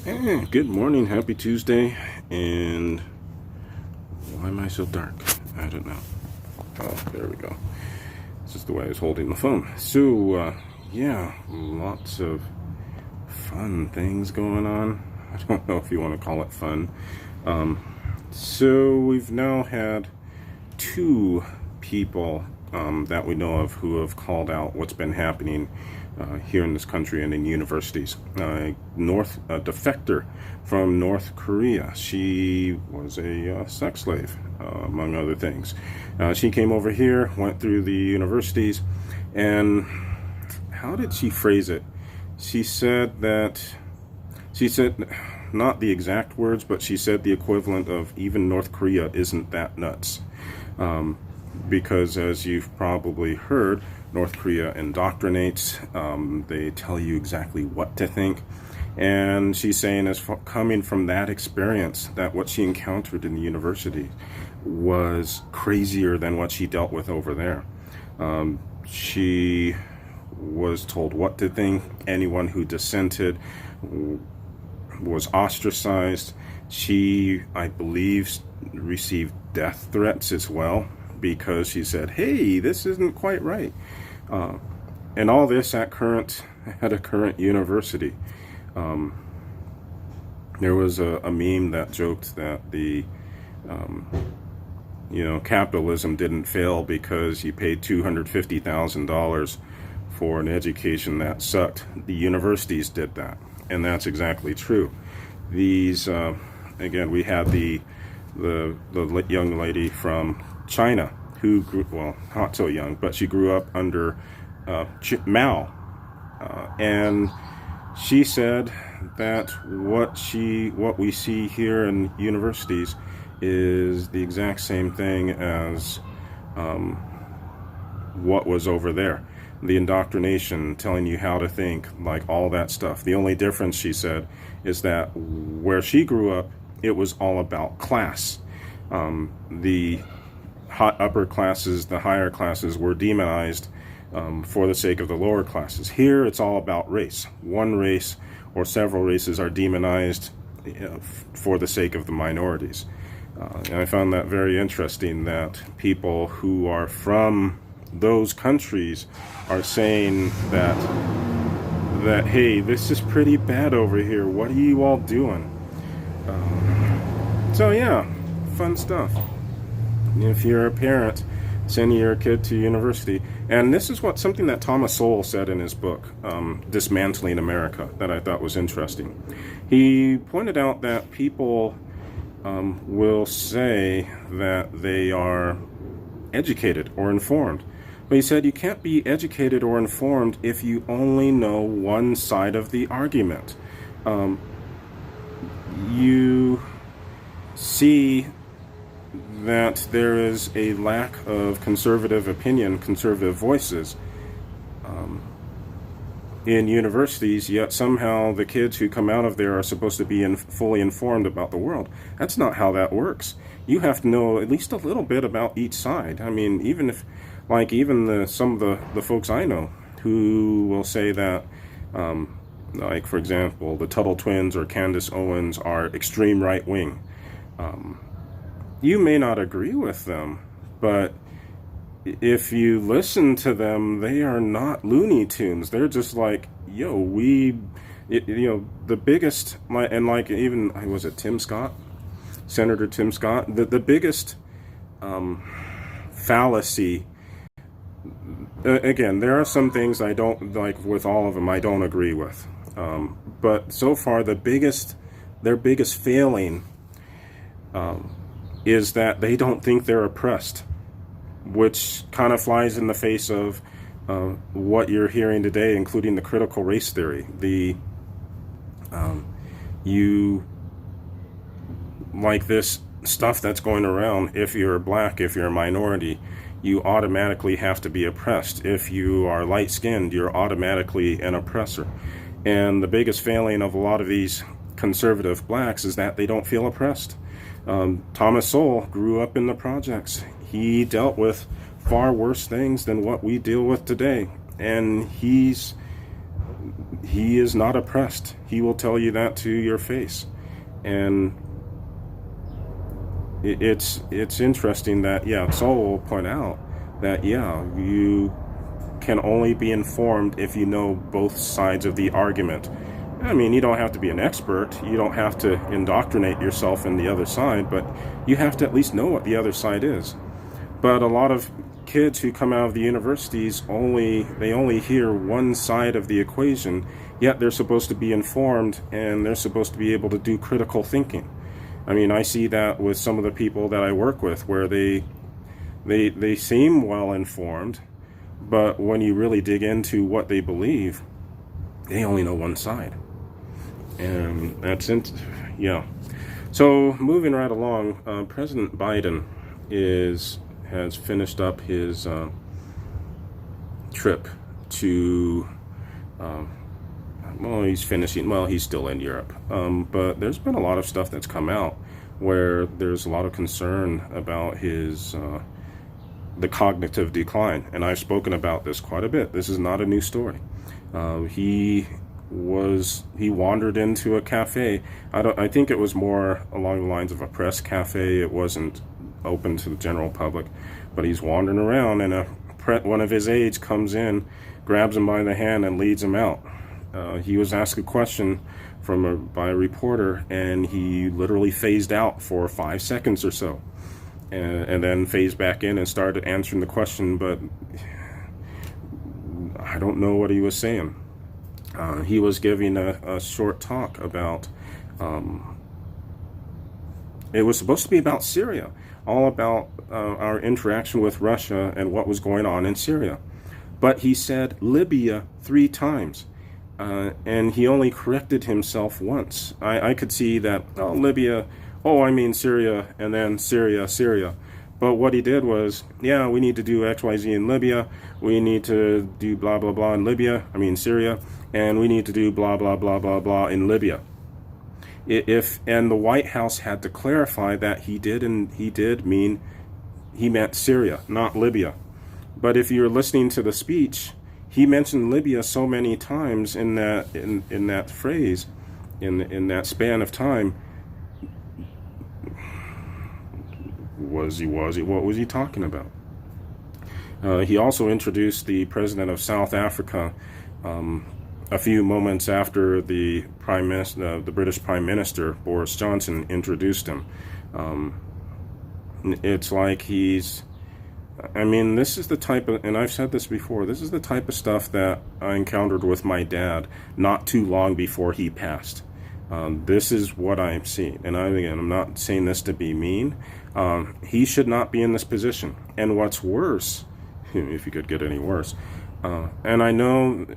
Good morning, happy Tuesday, and why am I so dark? I don't know. Oh, there we go. It's just the way I was holding the phone. So, yeah, lots of fun things going on. I don't know if you want to call it fun. So we've now had two people that we know of who have called out what's been happening here in this country and in universities. A defector from North Korea. She was a sex slave, among other things. She came over here, went through the universities, and how did she phrase it? She said, not the exact words, but she said the equivalent of even North Korea isn't that nuts. Because as you've probably heard, North Korea indoctrinates. They tell you exactly what to think. And she's saying, as coming from that experience, that what she encountered in the university was crazier than what she dealt with over there. She was told what to think. Anyone who dissented was ostracized. She, I believe, received death threats as well, because she said, hey, this isn't quite right. And all this at a current university. There was a meme that joked that capitalism didn't fail because you paid $250,000 for an education that sucked. The universities did that, and that's exactly true. These, again, we had the young lady from China who grew, well, not so young, but she grew up under Mao, and she said that what we see here in universities is the exact same thing as what was over there. The indoctrination, telling you how to think, like all that stuff. The only difference, she said, is that where she grew up, it was all about class. The upper classes, the higher classes were demonized for the sake of the lower classes. Here, it's all about race. One race or several races are demonized for the sake of the minorities. And I found that very interesting, that people who are from those countries are saying that hey, this is pretty bad over here. What are you all doing? So yeah, fun stuff. If you're a parent, sending your kid to university, and this is something that Thomas Sowell said in his book, Dismantling America, that I thought was interesting. He pointed out that people will say that they are educated or informed. But he said you can't be educated or informed if you only know one side of the argument. You see that there is a lack of conservative opinion, conservative voices in universities, yet somehow the kids who come out of there are supposed to be fully informed about the world. That's not how that works. You have to know at least a little bit about each side. I mean, even if, some of the folks I know who will say that, like, for example, the Tuttle twins or Candace Owens are extreme right-wing. You may not agree with them, but if you listen to them, they are not Looney Tunes. They're just like, yo, the biggest, and like even, was it Tim Scott? Senator Tim Scott? The biggest fallacy, again, there are some things I don't, like with all of them, I don't agree with. But so far, their biggest failing is that they don't think they're oppressed, which kind of flies in the face of what you're hearing today, including the critical race theory. You like this stuff that's going around, if you're black, if you're a minority, you automatically have to be oppressed. If you are light-skinned, you're automatically an oppressor. And the biggest failing of a lot of these conservative blacks is that they don't feel oppressed. Thomas Sowell grew up in the projects. He dealt with far worse things than what we deal with today. And he he is not oppressed. He will tell you that to your face. And it's interesting that, yeah, Sol will point out that, yeah, you can only be informed if you know both sides of the argument. I mean, you don't have to be an expert. You don't have to indoctrinate yourself in the other side, but you have to at least know what the other side is. But a lot of kids who come out of the universities only hear one side of the equation, yet they're supposed to be informed and they're supposed to be able to do critical thinking. I mean, I see that with some of the people that I work with, where they seem well informed, but when you really dig into what they believe, they only know one side. And that's it. Yeah. So moving right along, President Biden has finished up his trip to, he's finishing, he's still in Europe. But there's been a lot of stuff that's come out where there's a lot of concern about the cognitive decline. And I've spoken about this quite a bit. This is not a new story. He wandered into a cafe. I think it was more along the lines of a press cafe. It wasn't open to the general public, but he's wandering around, and one of his aides comes in, grabs him by the hand, and leads him out. He was asked a question by a reporter, and he literally phased out for 5 seconds or so, and then phased back in and started answering the question, but I don't know what he was saying. He was giving a short talk about, it was supposed to be about Syria, all about our interaction with Russia and what was going on in Syria. But he said Libya 3 times, and he only corrected himself once. I could see that, Libya, I mean Syria, and then Syria. But what he did was, yeah, we need to do XYZ in Libya, we need to do blah, blah, blah in Syria, and we need to do blah, blah, blah, blah, blah in Libya. And the White House had to clarify that he meant Syria, not Libya. But if you're listening to the speech, he mentioned Libya so many times in that phrase, in that span of time. What was he talking about? He also introduced the president of South Africa a few moments after the British Prime Minister Boris Johnson introduced him. It's like this is the type of, and I've said this before, this is the type of stuff that I encountered with my dad not too long before he passed. This is what I'm seeing, and I'm not saying this to be mean. He should not be in this position. And what's worse, if you could get any worse, and I know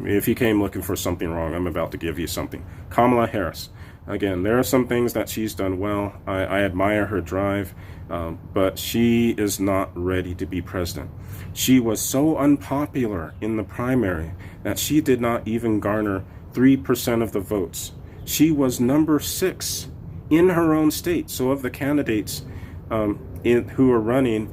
if you came looking for something wrong, I'm about to give you something. Kamala Harris. Again, there are some things that she's done well. I admire her drive, but she is not ready to be president. She was so unpopular in the primary that she did not even garner 3% of the votes. She was number 6 in her own state. So of the candidates who are running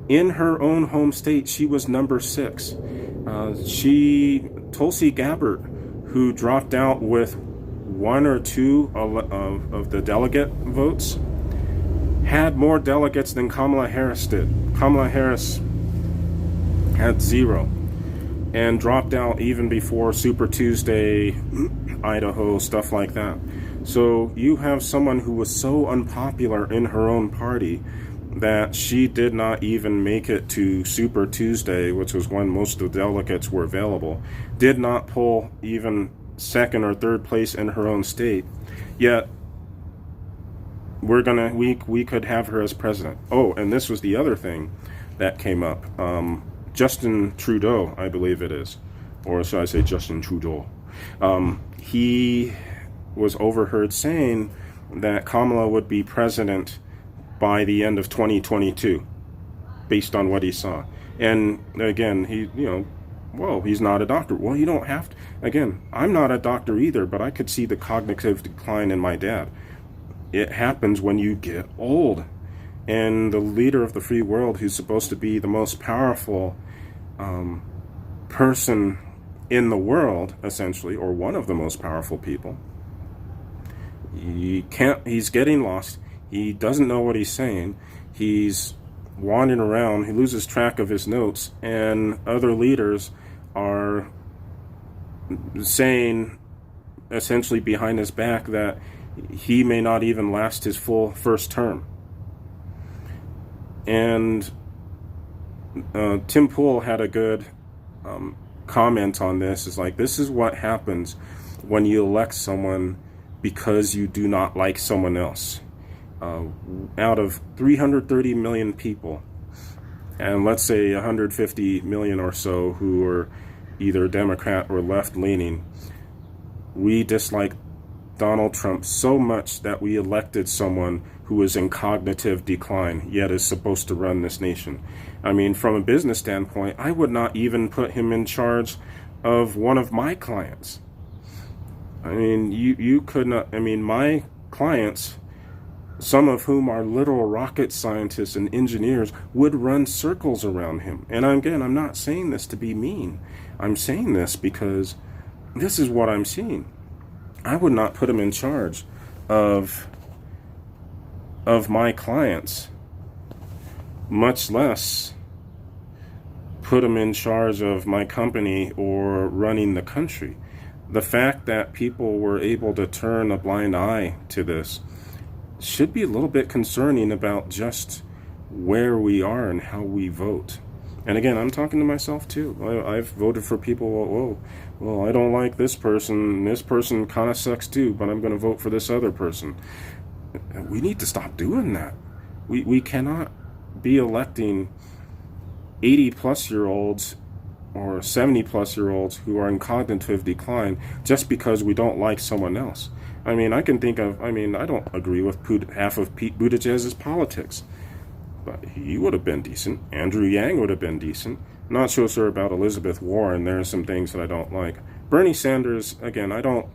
in her own home state, she was number 6. Tulsi Gabbard, who dropped out with 1 or 2 of the delegate votes, had more delegates than Kamala Harris did. Kamala Harris had 0 and dropped out even before Super Tuesday, Idaho, stuff like that. So you have someone who was so unpopular in her own party that she did not even make it to Super Tuesday, which was when most of the delegates were available, did not pull even 2nd or 3rd place in her own state. Yet we could have her as president. Oh, and this was the other thing that came up. Justin Trudeau, I believe it is, or should I say Justin Trudeau? He was overheard saying that Kamala would be president by the end of 2022, based on what he saw. And again, he's not a doctor. Well, you don't have to. Again, I'm not a doctor either, but I could see the cognitive decline in my dad. It happens when you get old. And the leader of the free world, who's supposed to be the most powerful person in the world, essentially, or one of the most powerful people. He's getting lost. He doesn't know what he's saying. He's wandering around. He loses track of his notes, and other leaders are saying, essentially behind his back, that he may not even last his full first term. And Tim Pool had a good comment on this. It's like, this is what happens when you elect someone because you do not like someone else. Out of 330 million people, and let's say 150 million or so who are either Democrat or left-leaning, we dislike Donald Trump so much that we elected someone who is in cognitive decline, yet is supposed to run this nation. I mean, from a business standpoint, I would not even put him in charge of one of my clients. I mean, you could not. I mean, my clients, some of whom are literal rocket scientists and engineers, would run circles around him. And again, I'm not saying this to be mean. I'm saying this because this is what I'm seeing. I would not put him in charge of my clients, much less put him in charge of my company or running the country. The fact that people were able to turn a blind eye to this should be a little bit concerning about just where we are and how we vote. And again, I'm talking to myself too. I've voted for people, well, I don't like this person kind of sucks too, but I'm going to vote for this other person. We need to stop doing that. We cannot be electing 80-plus-year-olds or 70-plus-year-olds who are in cognitive decline just because we don't like someone else. I mean, I don't agree with half of Pete Buttigieg's politics, but he would have been decent. Andrew Yang would have been decent. Not so sure about Elizabeth Warren. There are some things that I don't like. Bernie Sanders, again, I don't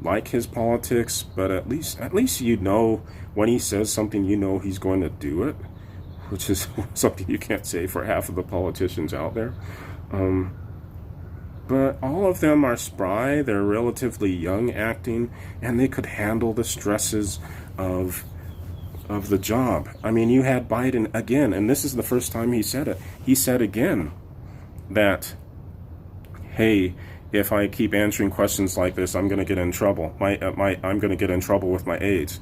like his politics, but at least you know when he says something, you know he's going to do it, which is something you can't say for half of the politicians out there. But all of them are spry. They're relatively young acting, and they could handle the stresses of the job. I mean, you had Biden again, and this is the first time he said it. He said again that, hey, if I keep answering questions like this, I'm going to get in trouble. I'm going to get in trouble with my aides.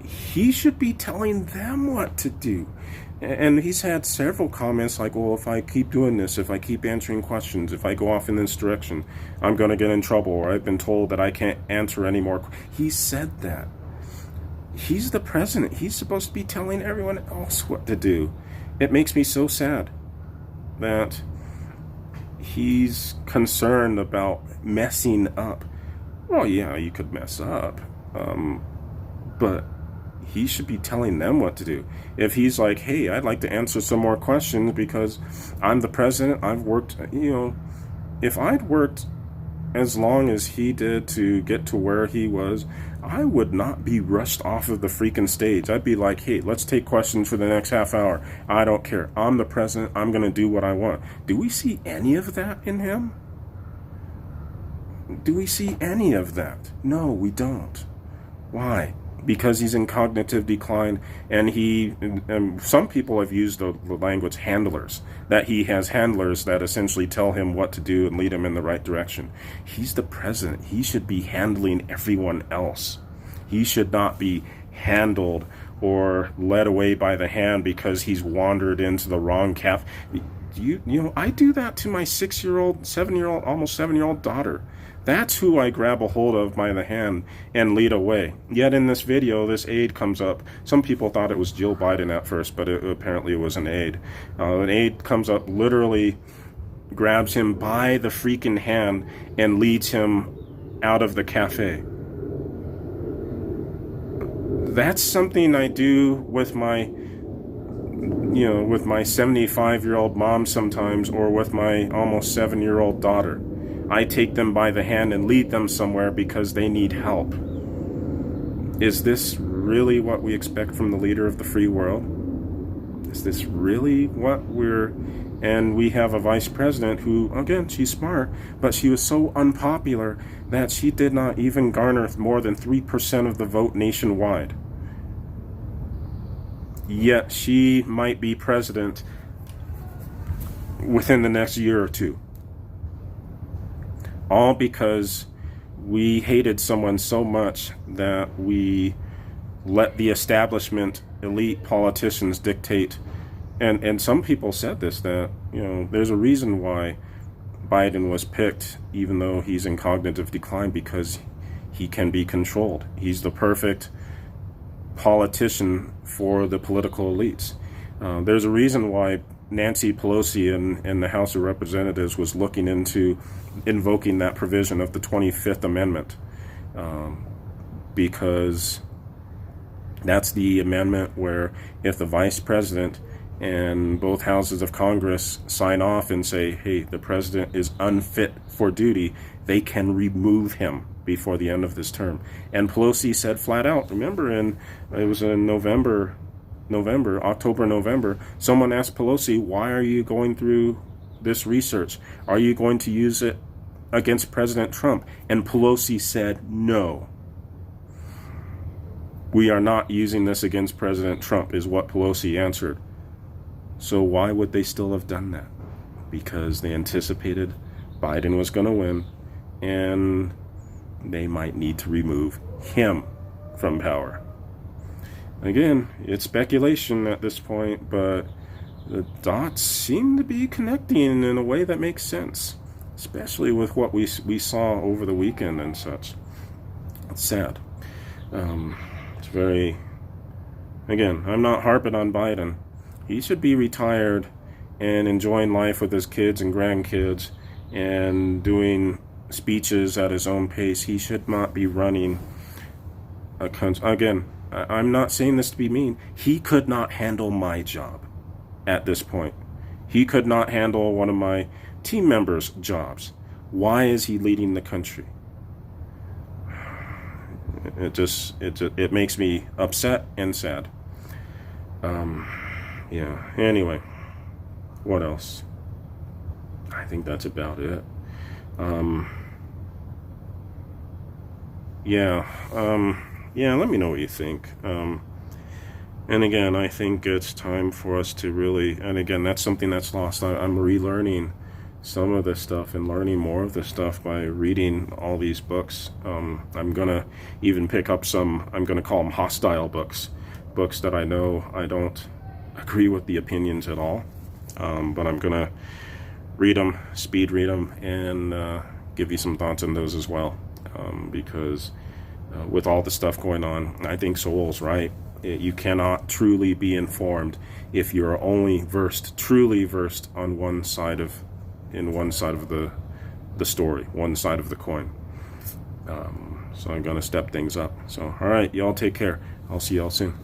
He should be telling them what to do. And he's had several comments like, well, if I keep doing this, if I keep answering questions, if I go off in this direction, I'm going to get in trouble, or I've been told that I can't answer anymore. He said that. He's the president. He's supposed to be telling everyone else what to do. It makes me so sad that he's concerned about messing up. Well, yeah, you could mess up, but he should be telling them what to do. If he's like, hey, I'd like to answer some more questions because I'm the president, I've worked, if I'd worked as long as he did to get to where he was, I would not be rushed off of the freaking stage. I'd be like, hey, let's take questions for the next half hour. I don't care. I'm the president. I'm going to do what I want. Do we see any of that in him? Do we see any of that? No, we don't. Why? Because he's in cognitive decline, and some people have used the language handlers, that he has handlers that essentially tell him what to do and lead him in the right direction. He's the president. He should be handling everyone else. He should not be handled or led away by the hand because he's wandered into the wrong path. I do that to my 6-year-old, 7-year-old, almost 7-year-old daughter. That's who I grab a hold of by the hand and lead away. Yet in this video, this aide comes up. Some people thought it was Jill Biden at first, but apparently it was an aide. An aide comes up, literally grabs him by the freaking hand and leads him out of the cafe. That's something I do with my 75-year-old mom sometimes, or with my almost 7-year-old daughter. I take them by the hand and lead them somewhere because they need help. Is this really what we expect from the leader of the free world? Is this really what we're And we have a vice president who, again, she's smart, but she was so unpopular that she did not even garner more than 3% of the vote nationwide. Yet she might be president within the next year or two. All because we hated someone so much that we let the establishment, elite politicians dictate. And some people said this, that, there's a reason why Biden was picked, even though he's in cognitive decline, because he can be controlled. He's the perfect politician for the political elites. There's a reason why Nancy Pelosi in the House of Representatives was looking into invoking that provision of the 25th Amendment, because that's the amendment where if the vice president and both houses of Congress sign off and say, hey, the president is unfit for duty, they can remove him before the end of this term. And Pelosi said flat out, remember, it was in October, November, someone asked Pelosi, why are you going through this research? Are you going to use it against President Trump? And Pelosi said, no. We are not using this against President Trump, is what Pelosi answered. So why would they still have done that? Because they anticipated Biden was going to win, and they might need to remove him from power. Again, it's speculation at this point, but the dots seem to be connecting in a way that makes sense, especially with what we saw over the weekend and such. It's sad. It's very... Again, I'm not harping on Biden. He should be retired and enjoying life with his kids and grandkids and doing speeches at his own pace. He should not be running a country. Again, I'm not saying this to be mean. He could not handle my job at this point. He could not handle one of my team members' jobs. Why is he leading the country? It makes me upset and sad. Yeah, anyway, what else? I think that's about it. Let me know what you think. And again, I think it's time for us to really, and again, that's something that's lost. I'm relearning some of this stuff and learning more of this stuff by reading all these books. I'm going to even pick up some, I'm going to call them hostile books that I know I don't agree with the opinions at all, but I'm gonna read them, speed read them, and give you some thoughts on those as well, because with all the stuff going on, I think Sowell's right. You cannot truly be informed if you're only truly versed on one side of the story, one side of the coin. So I'm gonna step things up. So all right, y'all take care. I'll see y'all soon.